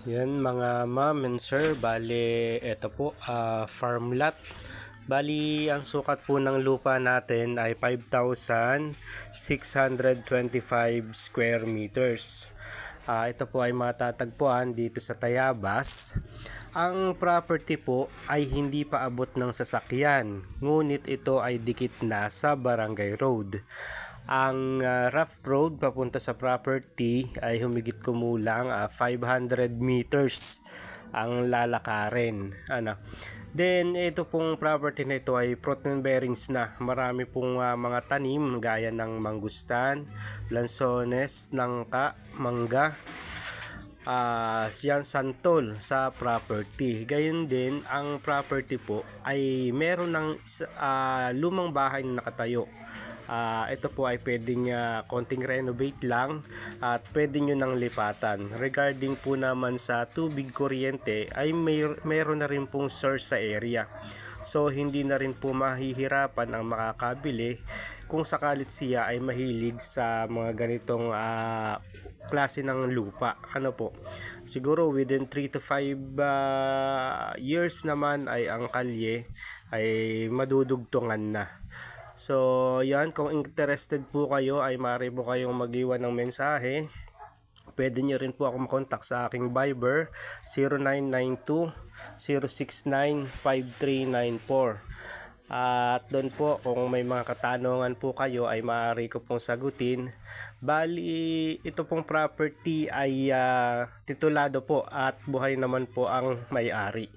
Yan mga ma'am and sir, bali ito po farm lot. Bali ang sukat po ng lupa natin ay 5,625 square meters. Ito po ay matatagpuan dito sa Tayabas. Ang property po ay hindi pa abot ng sasakyan, ngunit ito ay dikit na sa Barangay Road. Ang rough road papunta sa property ay humigit kumulang 500 meters ang lalakarin. Then ito pong property na ito ay fruit and bearings na. Marami pong mga tanim gaya ng mangustan, lansones, nangka, mangga, yan santol sa property. Gayon din ang property po ay meron ng lumang bahay na nakatayo. Ito po ay pwedeng konting renovate lang at pwede nyo nang lipatan. Regarding po naman sa tubig, kuryente ay meron na rin pong source sa area. So hindi na rin po mahihirapan ang makakabili kung sakalit siya ay mahilig sa mga ganitong klase ng lupa. Siguro within 3 to 5 years naman ay ang kalye ay madudugtungan na. So yan, kung interested po kayo ay maaari po kayong mag-iwan ng mensahe. Pwede nyo rin po ako makontak sa aking Viber 0992-069-5394. At doon po kung may mga katanungan po kayo ay maaari ko pong sagutin. Bali ito pong property ay titulado po at buhay naman po ang may-ari.